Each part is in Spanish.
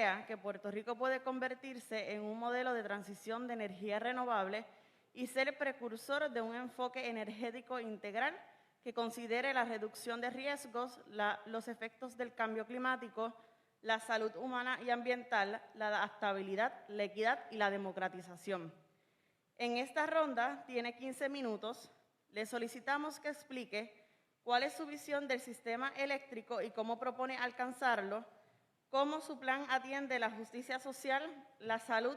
crea que Puerto Rico puede convertirse en un modelo de transición de energía renovable y ser precursor de un enfoque energético integral que considere la reducción de riesgos, los efectos del cambio climático, la salud humana y ambiental, la adaptabilidad, la equidad y la democratización. En esta ronda tiene 15 minutos. Le solicitamos que explique cuál es su visión del sistema eléctrico y cómo propone alcanzarlo, cómo su plan atiende la justicia social, la salud,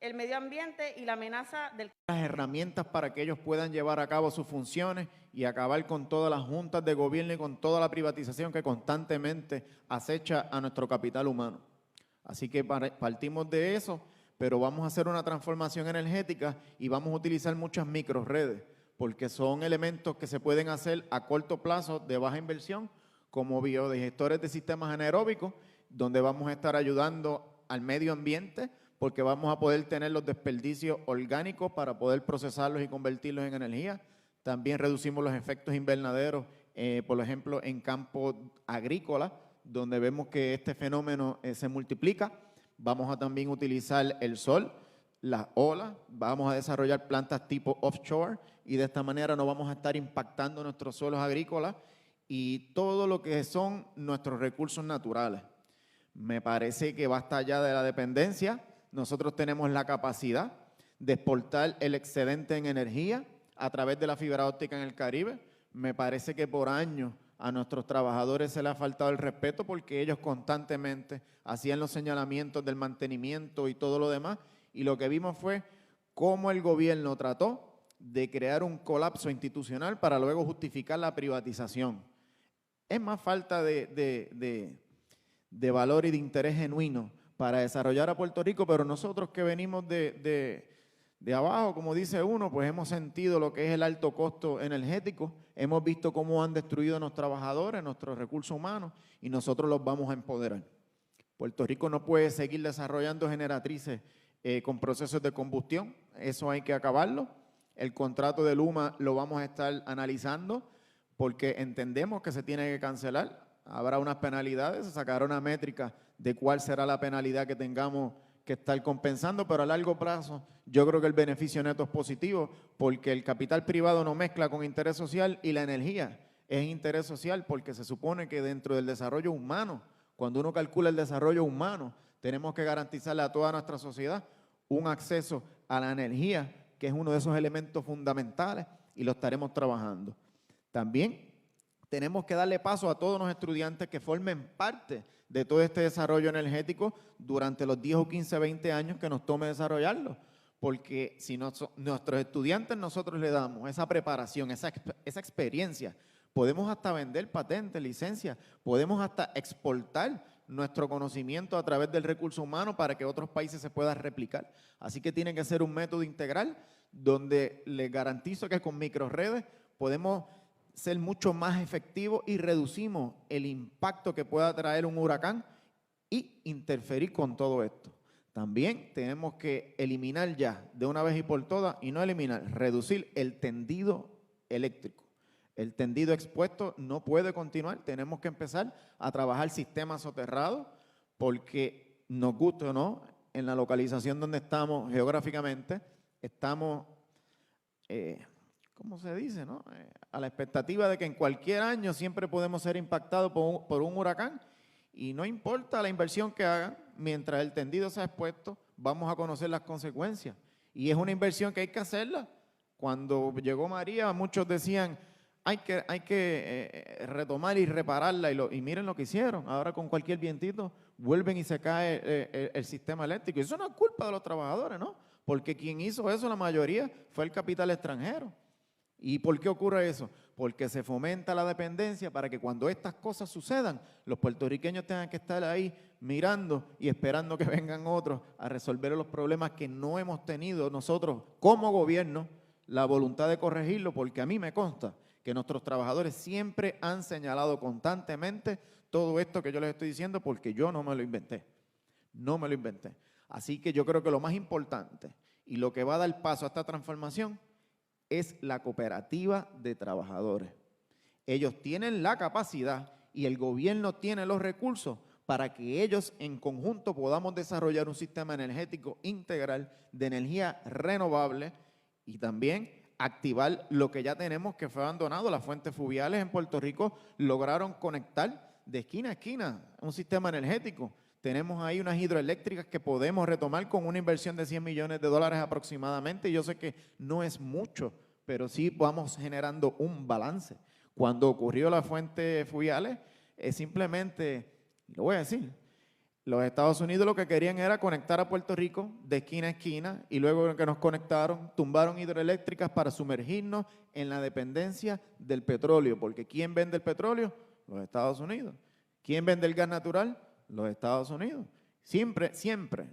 el medio ambiente y la amenaza del... Las herramientas para que ellos puedan llevar a cabo sus funciones y acabar con todas las juntas de gobierno y con toda la privatización que constantemente acecha a nuestro capital humano. Así que partimos de eso, pero vamos a hacer una transformación energética y vamos a utilizar muchas microredes, porque son elementos que se pueden hacer a corto plazo de baja inversión, como biodigestores de sistemas anaeróbicos, donde vamos a estar ayudando al medio ambiente, porque vamos a poder tener los desperdicios orgánicos para poder procesarlos y convertirlos en energía. También reducimos los efectos invernaderos, por ejemplo, en campos agrícolas, donde vemos que este fenómeno se multiplica. Vamos a también utilizar el sol, las olas, vamos a desarrollar plantas tipo offshore y de esta manera no vamos a estar impactando nuestros suelos agrícolas y todo lo que son nuestros recursos naturales. Me parece que basta ya de la dependencia. Nosotros tenemos la capacidad de exportar el excedente en energía a través de la fibra óptica en el Caribe. Me parece que por años a nuestros trabajadores se les ha faltado el respeto porque ellos constantemente hacían los señalamientos del mantenimiento y todo lo demás. Y lo que vimos fue cómo el gobierno trató de crear un colapso institucional para luego justificar la privatización. Es más falta de valor y de interés genuino para desarrollar a Puerto Rico, pero nosotros que venimos de abajo, como dice uno, pues hemos sentido lo que es el alto costo energético, hemos visto cómo han destruido a los trabajadores, nuestros recursos humanos, y nosotros los vamos a empoderar. Puerto Rico no puede seguir desarrollando generatrices con procesos de combustión, eso hay que acabarlo. El contrato de Luma lo vamos a estar analizando porque entendemos que se tiene que cancelar. Habrá unas penalidades, se sacará una métrica de cuál será la penalidad que tengamos que estar compensando, pero a largo plazo yo creo que el beneficio neto es positivo porque el capital privado no mezcla con interés social y la energía es interés social porque se supone que dentro del desarrollo humano, cuando uno calcula el desarrollo humano, tenemos que garantizarle a toda nuestra sociedad un acceso a la energía, que es uno de esos elementos fundamentales y lo estaremos trabajando. También tenemos que darle paso a todos los estudiantes que formen parte de todo este desarrollo energético durante los 10 o 15, 20 años que nos tome desarrollarlo. Porque si nuestros estudiantes nosotros le damos esa preparación, esa experiencia, podemos hasta vender patentes, licencias, podemos hasta exportar nuestro conocimiento a través del recurso humano para que otros países se puedan replicar. Así que tiene que ser un método integral donde les garantizo que con microredes podemos ser mucho más efectivos y reducimos el impacto que pueda traer un huracán y interferir con todo esto. También tenemos que eliminar ya de una vez y por todas, y no eliminar, reducir el tendido eléctrico. El tendido expuesto no puede continuar, tenemos que empezar a trabajar sistemas soterrados porque nos guste o no, en la localización donde estamos geográficamente, estamos ¿cómo se dice, no? A la expectativa de que en cualquier año siempre podemos ser impactados por un huracán y no importa la inversión que hagan, mientras el tendido sea expuesto, vamos a conocer las consecuencias. Y es una inversión que hay que hacerla. Cuando llegó María, muchos decían, hay que retomar y repararla y miren lo que hicieron. Ahora con cualquier vientito vuelven y se cae el sistema eléctrico. Y eso no es culpa de los trabajadores, ¿no? Porque quien hizo eso, la mayoría, fue el capital extranjero. ¿Y por qué ocurre eso? Porque se fomenta la dependencia para que cuando estas cosas sucedan, los puertorriqueños tengan que estar ahí mirando y esperando que vengan otros a resolver los problemas que no hemos tenido nosotros como gobierno la voluntad de corregirlo, porque a mí me consta que nuestros trabajadores siempre han señalado constantemente todo esto que yo les estoy diciendo porque yo no me lo inventé, no me lo inventé. Así que yo creo que lo más importante y lo que va a dar paso a esta transformación es la cooperativa de trabajadores. Ellos tienen la capacidad y el gobierno tiene los recursos para que ellos en conjunto podamos desarrollar un sistema energético integral de energía renovable y también activar lo que ya tenemos que fue abandonado. Las fuentes fluviales en Puerto Rico lograron conectar de esquina a esquina un sistema energético. Tenemos ahí unas hidroeléctricas que podemos retomar con una inversión de $100 millones aproximadamente. Yo sé que no es mucho, pero sí vamos generando un balance. Cuando ocurrió las fuentes fluviales, simplemente, lo voy a decir, los Estados Unidos lo que querían era conectar a Puerto Rico de esquina a esquina y luego que nos conectaron, tumbaron hidroeléctricas para sumergirnos en la dependencia del petróleo, porque ¿quién vende el petróleo? Los Estados Unidos. ¿Quién vende el gas natural? Los Estados Unidos. Siempre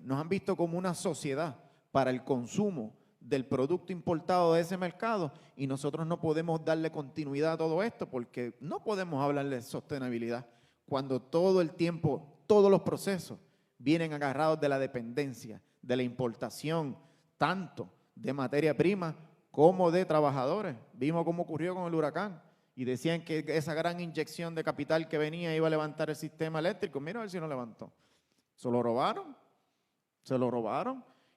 nos han visto como una sociedad para el consumo del producto importado de ese mercado y nosotros no podemos darle continuidad a todo esto porque no podemos hablar de sostenibilidad cuando todo el tiempo, todos los procesos vienen agarrados de la dependencia, de la importación, tanto de materia prima como de trabajadores. Vimos cómo ocurrió con el huracán y decían que esa gran inyección de capital que venía iba a levantar el sistema eléctrico. Mira a ver si no levantó. Se lo robaron.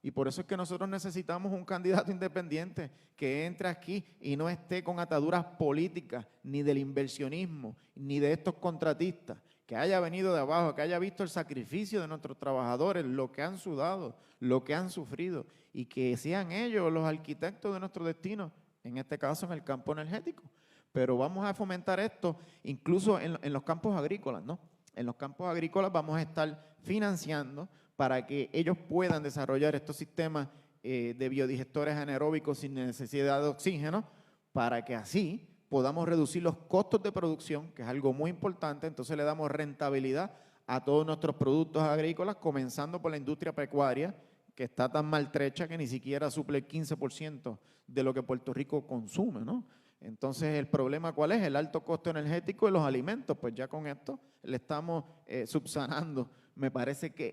Y por eso es que nosotros necesitamos un candidato independiente que entre aquí y no esté con ataduras políticas, ni del inversionismo, ni de estos contratistas, que haya venido de abajo, que haya visto el sacrificio de nuestros trabajadores, lo que han sudado, lo que han sufrido, y que sean ellos los arquitectos de nuestro destino, en este caso en el campo energético. Pero vamos a fomentar esto incluso en los campos agrícolas, ¿no? En los campos agrícolas vamos a estar financiando para que ellos puedan desarrollar estos sistemas de biodigestores anaeróbicos sin necesidad de oxígeno, para que así podamos reducir los costos de producción, que es algo muy importante. Entonces le damos rentabilidad a todos nuestros productos agrícolas, comenzando por la industria pecuaria, que está tan maltrecha que ni siquiera suple el 15% de lo que Puerto Rico consume, ¿no? Entonces, ¿el problema cuál es? El alto costo energético de los alimentos. Pues ya con esto le estamos subsanando, me parece que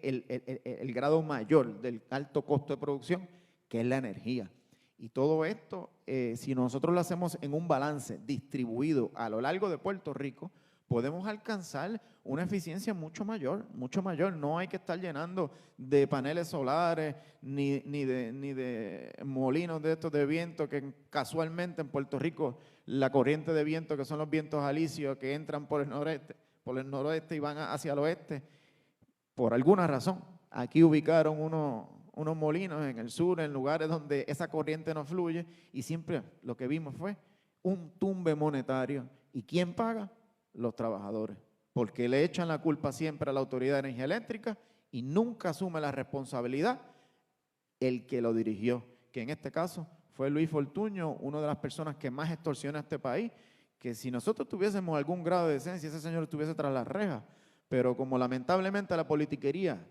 el grado mayor del alto costo de producción, que es la energía. Y todo esto, si nosotros lo hacemos en un balance distribuido a lo largo de Puerto Rico, podemos alcanzar una eficiencia mucho mayor, mucho mayor. No hay que estar llenando de paneles solares ni de molinos de estos de viento, que casualmente en Puerto Rico la corriente de viento, que son los vientos alisios que entran por el noroeste y van hacia el oeste, por alguna razón, aquí ubicaron unos molinos en el sur, en lugares donde esa corriente no fluye, y siempre lo que vimos fue un tumbe monetario. ¿Y quién paga? Los trabajadores, porque le echan la culpa siempre a la Autoridad de Energía Eléctrica y nunca asume la responsabilidad el que lo dirigió, que en este caso fue Luis Fortuño, una de las personas que más extorsiona a este país, que si nosotros tuviésemos algún grado de decencia, ese señor estuviese tras las rejas, pero como lamentablemente la politiquería,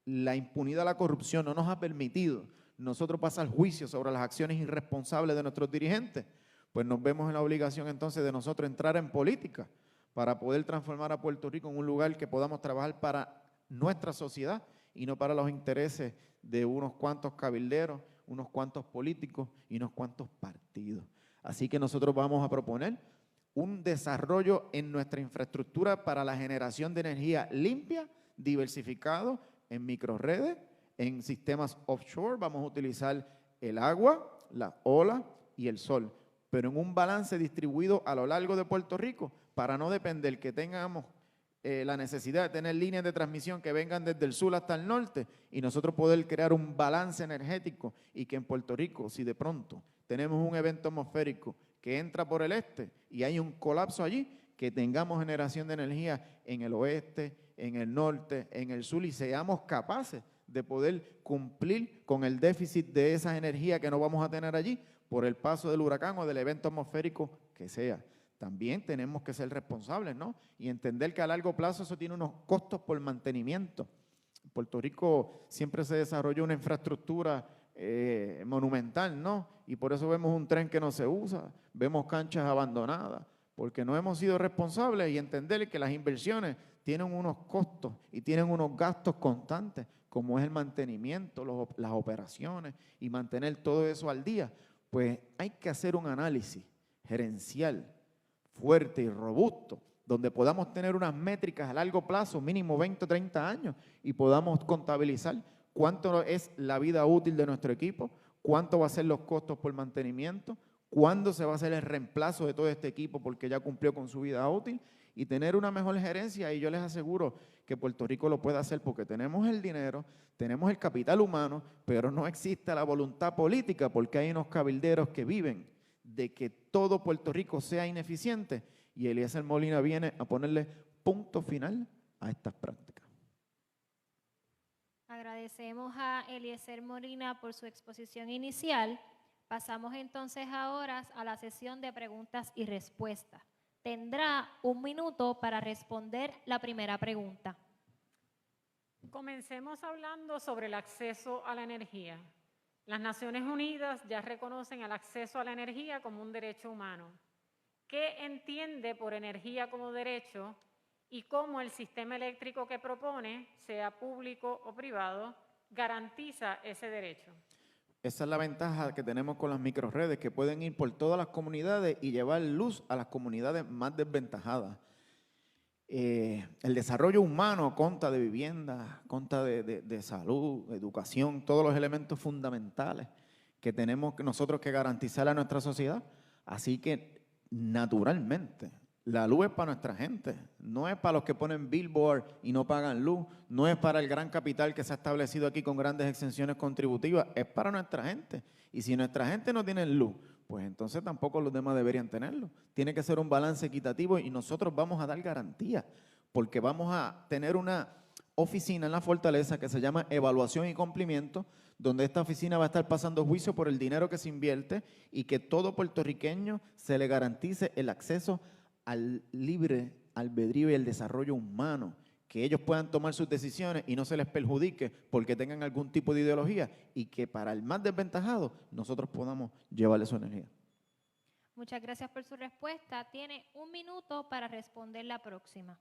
la impunidad, la corrupción no nos ha permitido nosotros pasar juicio sobre las acciones irresponsables de nuestros dirigentes, pues nos vemos en la obligación entonces de nosotros entrar en política para poder transformar a Puerto Rico en un lugar que podamos trabajar para nuestra sociedad y no para los intereses de unos cuantos cabilderos, unos cuantos políticos y unos cuantos partidos. Así que nosotros vamos a proponer un desarrollo en nuestra infraestructura para la generación de energía limpia, diversificado, en microredes, en sistemas offshore. Vamos a utilizar el agua, la ola y el sol, pero en un balance distribuido a lo largo de Puerto Rico, para no depender que tengamos la necesidad de tener líneas de transmisión que vengan desde el sur hasta el norte y nosotros poder crear un balance energético, y que en Puerto Rico, si de pronto tenemos un evento atmosférico que entra por el este y hay un colapso allí, que tengamos generación de energía en el oeste, en el norte, en el sur, y seamos capaces de poder cumplir con el déficit de esa energía que no vamos a tener allí por el paso del huracán o del evento atmosférico que sea. También tenemos que ser responsables, ¿no? Y entender que a largo plazo eso tiene unos costos por mantenimiento. En Puerto Rico siempre se desarrolló una infraestructura monumental, ¿no? Y por eso vemos un tren que no se usa, vemos canchas abandonadas, porque no hemos sido responsables, y entender que las inversiones tienen unos costos y tienen unos gastos constantes, como es el mantenimiento, las operaciones y mantener todo eso al día. Pues hay que hacer un análisis gerencial fuerte y robusto donde podamos tener unas métricas a largo plazo, mínimo 20 o 30 años, y podamos contabilizar cuánto es la vida útil de nuestro equipo, cuánto va a ser los costos por mantenimiento, cuándo se va a hacer el reemplazo de todo este equipo porque ya cumplió con su vida útil, y tener una mejor gerencia. Y yo les aseguro que Puerto Rico lo puede hacer porque tenemos el dinero, tenemos el capital humano, pero no existe la voluntad política porque hay unos cabilderos que viven de que todo Puerto Rico sea ineficiente, y Eliezer Molina viene a ponerle punto final a estas prácticas. Agradecemos a Eliezer Molina por su exposición inicial. Pasamos entonces ahora a la sesión de preguntas y respuestas. Tendrá 1 minuto para responder la primera pregunta. Comencemos hablando sobre el acceso a la energía. Las Naciones Unidas ya reconocen el acceso a la energía como un derecho humano. ¿Qué entiende por energía como derecho y cómo el sistema eléctrico que propone, sea público o privado, garantiza ese derecho? Esa es la ventaja que tenemos con las microredes, que pueden ir por todas las comunidades y llevar luz a las comunidades más desventajadas. El desarrollo humano consta de vivienda, consta de salud, educación, todos los elementos fundamentales que tenemos nosotros que garantizar a nuestra sociedad. Así que, naturalmente, la luz es para nuestra gente, no es para los que ponen billboard y no pagan luz, no es para el gran capital que se ha establecido aquí con grandes exenciones contributivas, es para nuestra gente. Y si nuestra gente no tiene luz, pues entonces tampoco los demás deberían tenerlo. Tiene que ser un balance equitativo y nosotros vamos a dar garantía, porque vamos a tener una oficina en la Fortaleza que se llama Evaluación y Cumplimiento, donde esta oficina va a estar pasando juicio por el dinero que se invierte y que todo puertorriqueño se le garantice el acceso al libre albedrío y el desarrollo humano, que ellos puedan tomar sus decisiones y no se les perjudique porque tengan algún tipo de ideología, y que para el más desventajado nosotros podamos llevarle su energía. Muchas gracias por su respuesta. Tiene 1 minuto para responder la próxima.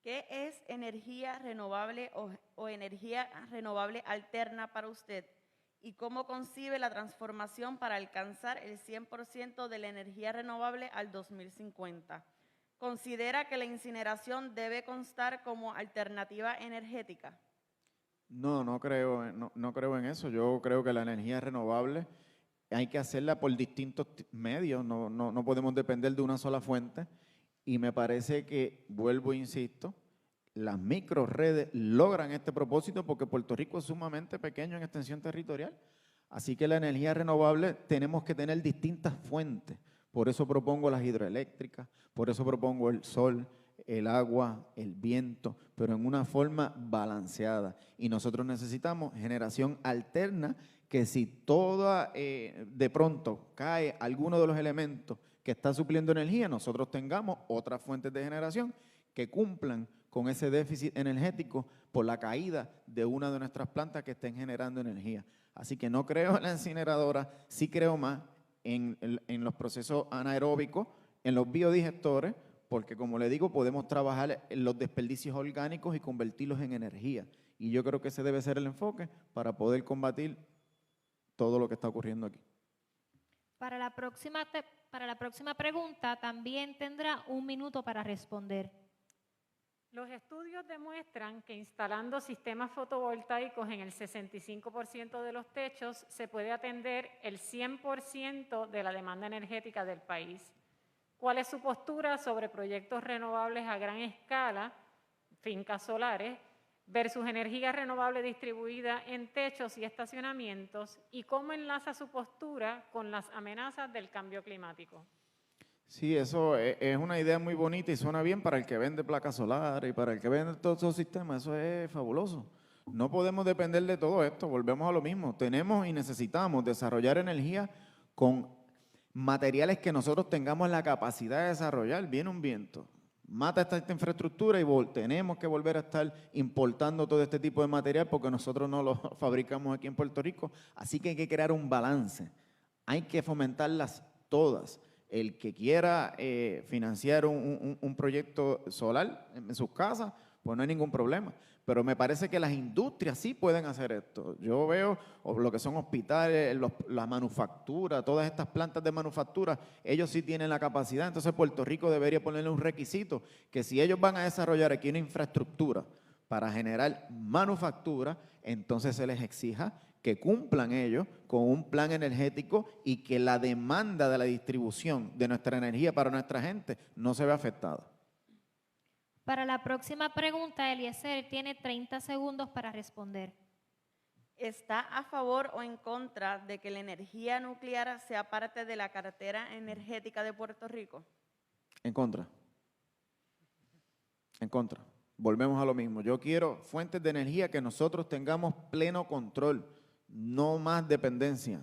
¿Qué es energía renovable o energía renovable alterna para usted? ¿Y cómo concibe la transformación para alcanzar el 100% de la energía renovable al 2050? ¿Considera que la incineración debe constar como alternativa energética? No creo en eso. Yo creo que la energía renovable hay que hacerla por distintos medios, no podemos depender de una sola fuente. Y me parece que, vuelvo e insisto, las microredes logran este propósito porque Puerto Rico es sumamente pequeño en extensión territorial. Así que la energía renovable tenemos que tener distintas fuentes. Por eso propongo las hidroeléctricas, por eso propongo el sol, el agua, el viento, pero en una forma balanceada. Y nosotros necesitamos generación alterna, que si toda de pronto cae alguno de los elementos que está supliendo energía, nosotros tengamos otras fuentes de generación que cumplan con ese déficit energético por la caída de una de nuestras plantas que estén generando energía. Así que no creo en la incineradora, sí creo más en los procesos anaeróbicos, en los biodigestores, porque como le digo, podemos trabajar en los desperdicios orgánicos y convertirlos en energía. Y yo creo que ese debe ser el enfoque para poder combatir todo lo que está ocurriendo aquí. Para la próxima pregunta también tendrá 1 minuto para responder. Los estudios demuestran que instalando sistemas fotovoltaicos en el 65% de los techos se puede atender el 100% de la demanda energética del país. ¿Cuál es su postura sobre proyectos renovables a gran escala, fincas solares, versus energía renovable distribuida en techos y estacionamientos? ¿Y cómo enlaza su postura con las amenazas del cambio climático? Sí, eso es una idea muy bonita y suena bien para el que vende placas solares y para el que vende todos esos sistemas. Eso es fabuloso. No podemos depender de todo esto, volvemos a lo mismo. Tenemos y necesitamos desarrollar energía con materiales que nosotros tengamos la capacidad de desarrollar. Viene un viento, mata esta infraestructura y tenemos que volver a estar importando todo este tipo de material porque nosotros no lo fabricamos aquí en Puerto Rico. Así que hay que crear un balance. Hay que fomentarlas todas. El que quiera financiar un proyecto solar en sus casas, pues no hay ningún problema. pero me parece que las industrias sí pueden hacer esto. Yo veo lo que son hospitales, la manufactura, todas estas plantas de manufactura, ellos sí tienen la capacidad. Entonces Puerto Rico debería ponerle un requisito que si ellos van a desarrollar aquí una infraestructura para generar manufactura, entonces se les exija que cumplan ellos con un plan energético y que la demanda de la distribución de nuestra energía para nuestra gente no se vea afectada. Para la próxima pregunta, Eliezer tiene 30 segundos para responder. ¿Está a favor o en contra de que la energía nuclear sea parte de la cartera energética de Puerto Rico? En contra. En contra. Volvemos a lo mismo. Yo quiero fuentes de energía que nosotros tengamos pleno control, no más dependencia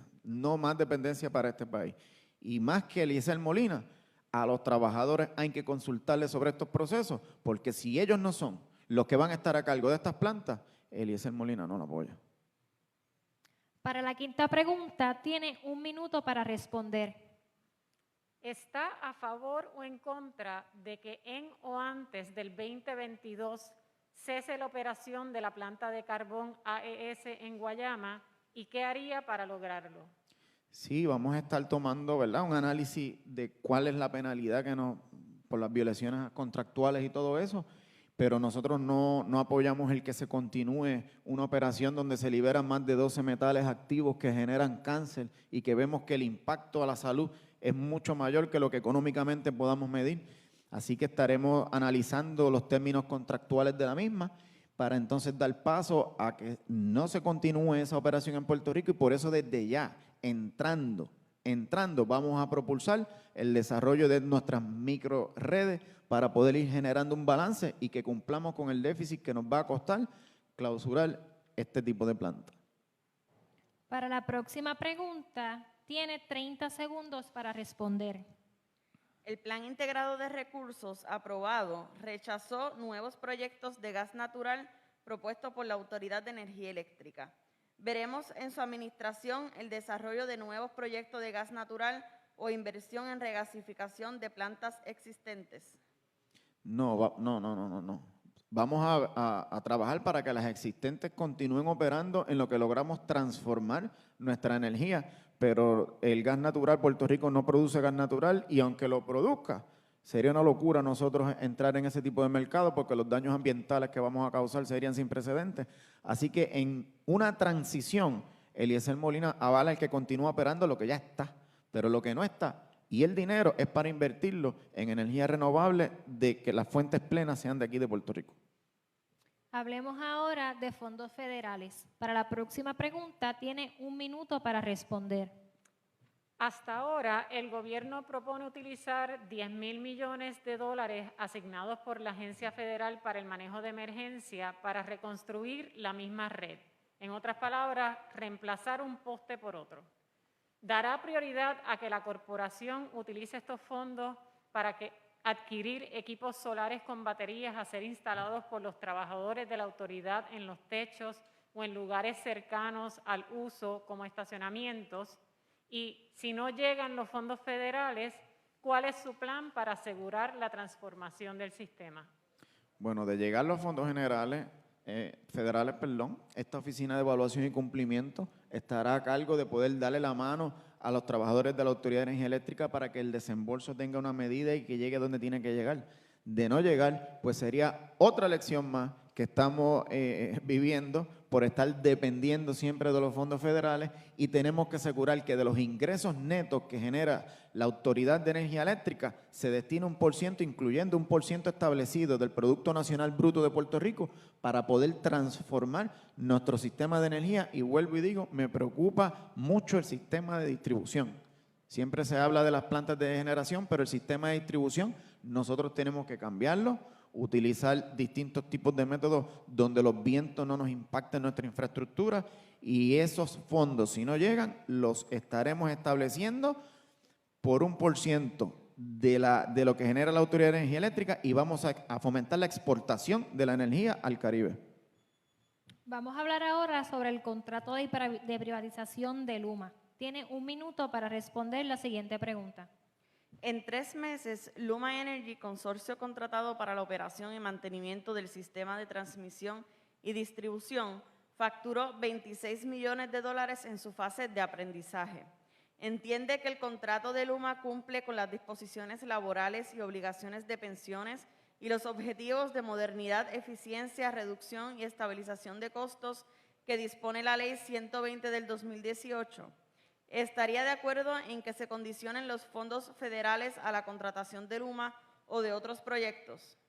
para este país. Y más que Eliezer Molina, a los trabajadores hay que consultarles sobre estos procesos, porque si ellos no son los que van a estar a cargo de estas plantas, Eliezer Molina no la apoya. Para la quinta pregunta, tiene 1 minuto para responder. ¿Está a favor o en contra de que en o antes del 2022 cese la operación de la planta de carbón AES en Guayama y qué haría para lograrlo? Sí, vamos a estar tomando, ¿verdad?, un análisis de cuál es la penalidad que nos, por las violaciones contractuales y todo eso, pero nosotros no apoyamos el que se continúe una operación donde se liberan más de 12 metales activos que generan cáncer y que vemos que el impacto a la salud es mucho mayor que lo que económicamente podamos medir. Así que estaremos analizando los términos contractuales de la misma para entonces dar paso a que no se continúe esa operación en Puerto Rico y por eso desde ya, entrando, vamos a propulsar el desarrollo de nuestras microredes para poder ir generando un balance y que cumplamos con el déficit que nos va a costar clausurar este tipo de planta. Para la próxima pregunta, tiene 30 segundos para responder. El Plan Integrado de Recursos aprobado rechazó nuevos proyectos de gas natural propuestos por la Autoridad de Energía Eléctrica. ¿Veremos en su administración el desarrollo de nuevos proyectos de gas natural o inversión en regasificación de plantas existentes? No. Vamos a trabajar para que las existentes continúen operando en lo que logramos transformar nuestra energía, pero el gas natural, Puerto Rico no produce gas natural y aunque lo produzca, sería una locura nosotros entrar en ese tipo de mercado porque los daños ambientales que vamos a causar serían sin precedentes. Así que en una transición, Eliezer Molina avala el que continúa operando lo que ya está, pero lo que no está, y el dinero es para invertirlo en energía renovable de que las fuentes plenas sean de aquí de Puerto Rico. Hablemos ahora de fondos federales. Para la próxima pregunta, tiene 1 minuto para responder. Hasta ahora, el gobierno propone utilizar 10,000 millones de dólares asignados por la Agencia Federal para el Manejo de Emergencia para reconstruir la misma red. En otras palabras, reemplazar un poste por otro. ¿Dará prioridad a que la corporación utilice estos fondos para adquirir equipos solares con baterías a ser instalados por los trabajadores de la autoridad en los techos o en lugares cercanos al uso como estacionamientos? Y si no llegan los fondos federales, ¿cuál es su plan para asegurar la transformación del sistema? Bueno, de llegar los fondos federales, esta Oficina de Evaluación y Cumplimiento estará a cargo de poder darle la mano a los trabajadores de la Autoridad de Energía Eléctrica para que el desembolso tenga una medida y que llegue donde tiene que llegar. De no llegar, pues sería otra lección más que estamos viviendo por estar dependiendo siempre de los fondos federales y tenemos que asegurar que de los ingresos netos que genera la Autoridad de Energía Eléctrica se destina un %, incluyendo un % establecido del Producto Nacional Bruto de Puerto Rico para poder transformar nuestro sistema de energía y vuelvo y digo, me preocupa mucho el sistema de distribución. Siempre se habla de las plantas de generación, pero el sistema de distribución nosotros tenemos que cambiarlo, utilizar distintos tipos de métodos donde los vientos no nos impacten nuestra infraestructura y esos fondos, si no llegan, los estaremos estableciendo por un % de lo que genera la Autoridad de Energía Eléctrica y vamos a fomentar la exportación de la energía al Caribe. Vamos a hablar ahora sobre el contrato de privatización de Luma. Tiene 1 minuto para responder la siguiente pregunta. En 3 meses, Luma Energy, consorcio contratado para la operación y mantenimiento del sistema de transmisión y distribución facturó $26 millones en su fase de aprendizaje. Entiende que el contrato de Luma cumple con las disposiciones laborales y obligaciones de pensiones y los objetivos de modernidad, eficiencia, reducción y estabilización de costos que dispone la Ley 120 del 2018. ¿Estaría de acuerdo en que se condicionen los fondos federales a la contratación de Luma o de otros proyectos?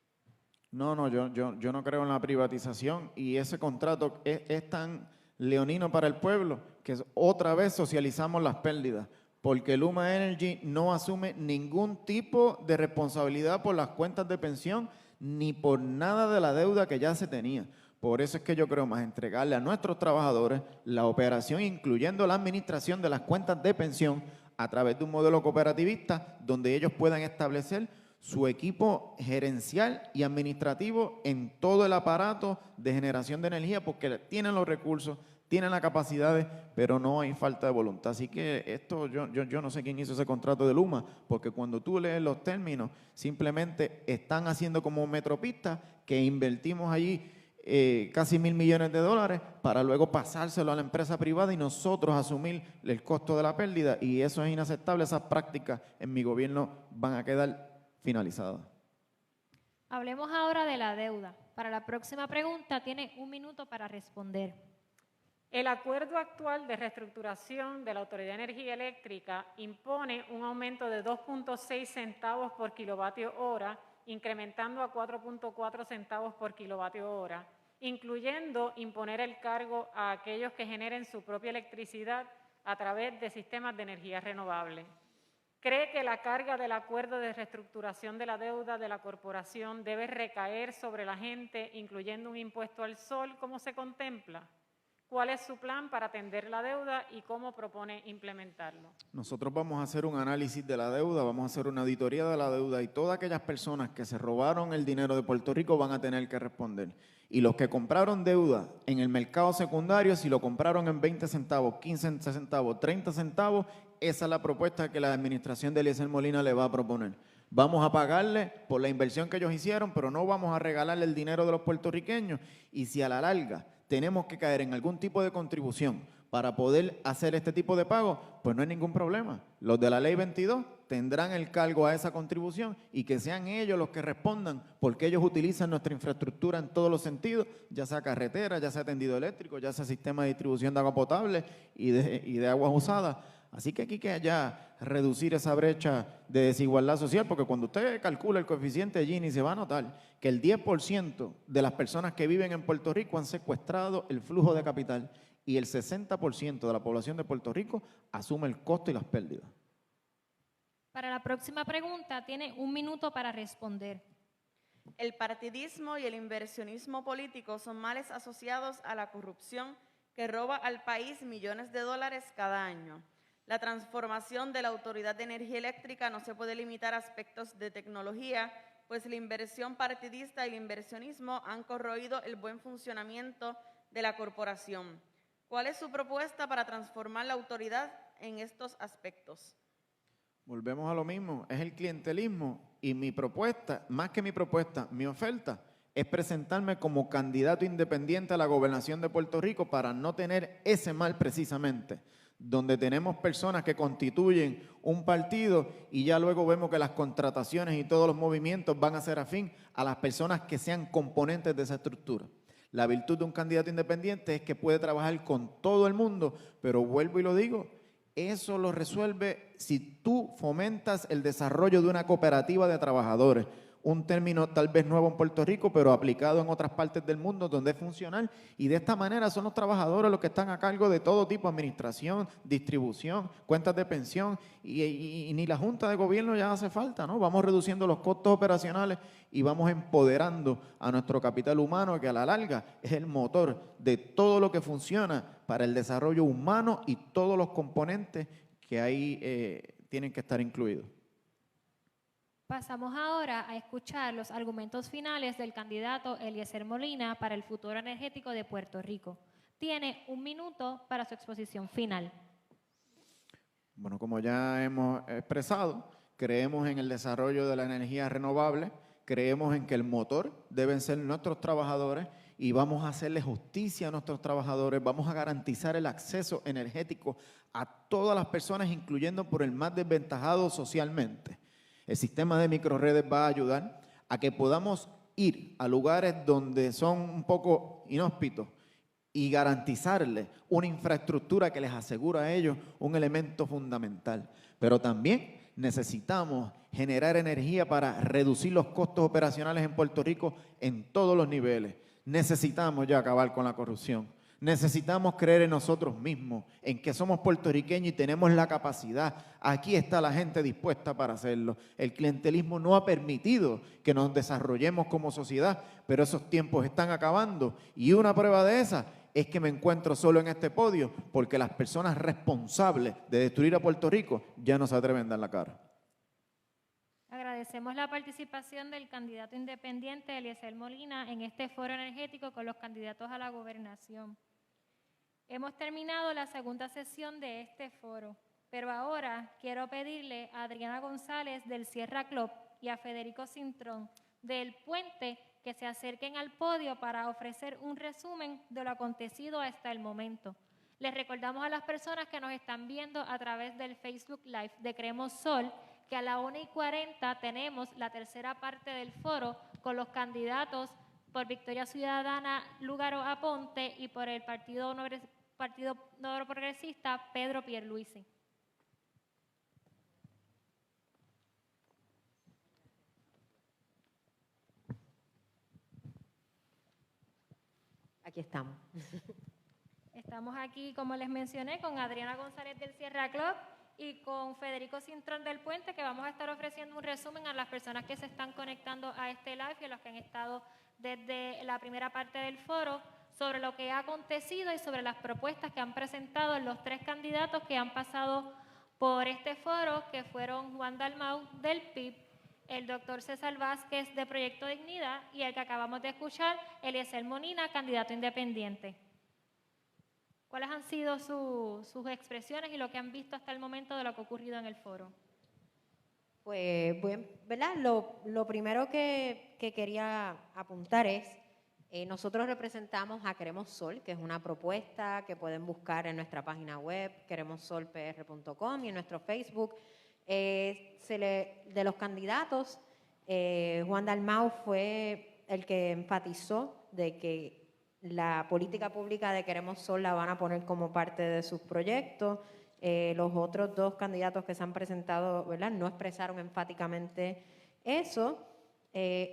No, yo no creo en la privatización y ese contrato es tan leonino para el pueblo que otra vez socializamos las pérdidas, porque Luma Energy no asume ningún tipo de responsabilidad por las cuentas de pensión ni por nada de la deuda que ya se tenía. Por eso es que yo creo más entregarle a nuestros trabajadores la operación, incluyendo la administración de las cuentas de pensión a través de un modelo cooperativista donde ellos puedan establecer su equipo gerencial y administrativo en todo el aparato de generación de energía, porque tienen los recursos, tienen las capacidades, pero no hay falta de voluntad. Así que esto, yo no sé quién hizo ese contrato de Luma, porque cuando tú lees los términos, simplemente están haciendo como Metropista, que invertimos allí casi $1.000 millones para luego pasárselo a la empresa privada y nosotros asumir el costo de la pérdida, y eso es inaceptable. Esas prácticas en mi gobierno van a quedar finalizadas. Hablemos ahora de la deuda. Para la próxima pregunta tiene 1 minuto para responder. El acuerdo actual de reestructuración de la Autoridad de Energía Eléctrica impone un aumento de 2.6 centavos por kilovatio hora, incrementando a 4.4 centavos por kilovatio hora, incluyendo imponer el cargo a aquellos que generen su propia electricidad a través de sistemas de energía renovable. ¿Cree que la carga del acuerdo de reestructuración de la deuda de la corporación debe recaer sobre la gente, incluyendo un impuesto al sol, como se contempla? ¿Cuál es su plan para atender la deuda y cómo propone implementarlo? Nosotros vamos a hacer un análisis de la deuda, vamos a hacer una auditoría de la deuda y todas aquellas personas que se robaron el dinero de Puerto Rico van a tener que responder. Y los que compraron deuda en el mercado secundario, si lo compraron en 20 centavos, 15 centavos, 30 centavos, esa es la propuesta que la administración de Eliezer Molina le va a proponer. Vamos a pagarle por la inversión que ellos hicieron, pero no vamos a regalarle el dinero de los puertorriqueños. Y si a la larga tenemos que caer en algún tipo de contribución para poder hacer este tipo de pago, pues no hay ningún problema. Los de la Ley 22 tendrán el cargo a esa contribución y que sean ellos los que respondan, porque ellos utilizan nuestra infraestructura en todos los sentidos, ya sea carretera, ya sea tendido eléctrico, ya sea sistema de distribución de agua potable y de aguas usadas. Así que aquí que ya reducir esa brecha de desigualdad social, porque cuando usted calcula el coeficiente de Gini se va a notar que el 10% de las personas que viven en Puerto Rico han secuestrado el flujo de capital y el 60% de la población de Puerto Rico asume el costo y las pérdidas. Para la próxima pregunta tiene 1 minuto para responder. El partidismo y el inversionismo político son males asociados a la corrupción que roba al país millones de dólares cada año. La transformación de la Autoridad de Energía Eléctrica no se puede limitar a aspectos de tecnología, pues la inversión partidista y el inversionismo han corroído el buen funcionamiento de la corporación. ¿Cuál es su propuesta para transformar la autoridad en estos aspectos? Volvemos a lo mismo, es el clientelismo y mi propuesta, más que mi propuesta, mi oferta es presentarme como candidato independiente a la gobernación de Puerto Rico para no tener ese mal precisamente, donde tenemos personas que constituyen un partido y ya luego vemos que las contrataciones y todos los movimientos van a ser afín a las personas que sean componentes de esa estructura. La virtud de un candidato independiente es que puede trabajar con todo el mundo, pero vuelvo y lo digo, eso lo resuelve si tú fomentas el desarrollo de una cooperativa de trabajadores. Un término tal vez nuevo en Puerto Rico, pero aplicado en otras partes del mundo donde es funcional. Y de esta manera son los trabajadores los que están a cargo de todo tipo, administración, distribución, cuentas de pensión. Y ni la Junta de Gobierno ya hace falta, ¿no? Vamos reduciendo los costos operacionales y vamos empoderando a nuestro capital humano, que a la larga es el motor de todo lo que funciona para el desarrollo humano y todos los componentes que ahí tienen que estar incluidos. Pasamos ahora a escuchar los argumentos finales del candidato Eliezer Molina para el futuro energético de Puerto Rico. Tiene 1 minuto para su exposición final. Bueno, como ya hemos expresado, creemos en el desarrollo de la energía renovable, creemos en que el motor deben ser nuestros trabajadores y vamos a hacerle justicia a nuestros trabajadores, vamos a garantizar el acceso energético a todas las personas, incluyendo por el más desventajado socialmente. El sistema de microredes va a ayudar a que podamos ir a lugares donde son un poco inhóspitos y garantizarles una infraestructura que les asegura a ellos un elemento fundamental. Pero también necesitamos generar energía para reducir los costos operacionales en Puerto Rico en todos los niveles. Necesitamos ya acabar con la corrupción. Necesitamos creer en nosotros mismos, en que somos puertorriqueños y tenemos la capacidad. Aquí está la gente dispuesta para hacerlo. El clientelismo no ha permitido que nos desarrollemos como sociedad, pero esos tiempos están acabando. Y una prueba de esa es que me encuentro solo en este podio porque las personas responsables de destruir a Puerto Rico ya no se atreven a dar la cara. Agradecemos la participación del candidato independiente Eliezer Molina en este foro energético con los candidatos a la gobernación. Hemos terminado la segunda sesión de este foro, pero ahora quiero pedirle a Adriana González del Sierra Club y a Federico Cintrón del Puente que se acerquen al podio para ofrecer un resumen de lo acontecido hasta el momento. Les recordamos a las personas que nos están viendo a través del Facebook Live de Creemos Sol que a la 1:40 tenemos la tercera parte del foro con los candidatos por Victoria Ciudadana Lugaro Aponte y por el Partido Nuevo Progresista Pedro Pierluisi. Aquí estamos. Estamos aquí, como les mencioné, con Adriana González del Sierra Club y con Federico Cintrón del Puente, que vamos a estar ofreciendo un resumen a las personas que se están conectando a este live y a los que han estado desde la primera parte del foro sobre lo que ha acontecido y sobre las propuestas que han presentado los tres candidatos que han pasado por este foro, que fueron Juan Dalmau del PIB, el doctor César Vázquez de Proyecto Dignidad y el que acabamos de escuchar, Eliezer Molina, candidato independiente. ¿Cuáles han sido sus expresiones y lo que han visto hasta el momento de lo que ha ocurrido en el foro? Pues, ¿verdad? Lo primero que quería apuntar es, nosotros representamos a Queremos Sol, que es una propuesta que pueden buscar en nuestra página web, queremossolpr.com, y en nuestro Facebook. De los candidatos, Juan Dalmau fue el que enfatizó de que la política pública de Queremos Sol la van a poner como parte de sus proyectos. Los otros dos candidatos que se han presentado, ¿verdad?, no expresaron enfáticamente eso.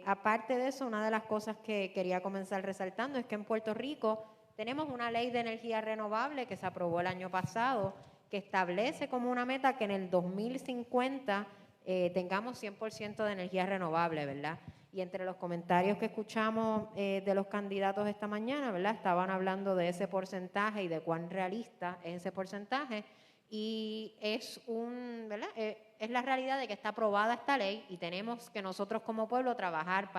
Aparte de eso, una de las cosas que quería comenzar resaltando es que en Puerto Rico tenemos una ley de energía renovable que se aprobó el año pasado, que establece como una meta que en el 2050 tengamos 100% de energía renovable, ¿verdad? Y entre los comentarios que escuchamos de los candidatos esta mañana, ¿verdad?, estaban hablando de ese porcentaje y de cuán realista es ese porcentaje. Y es ¿verdad? Es la realidad de que está aprobada esta ley y tenemos que nosotros como pueblo trabajar para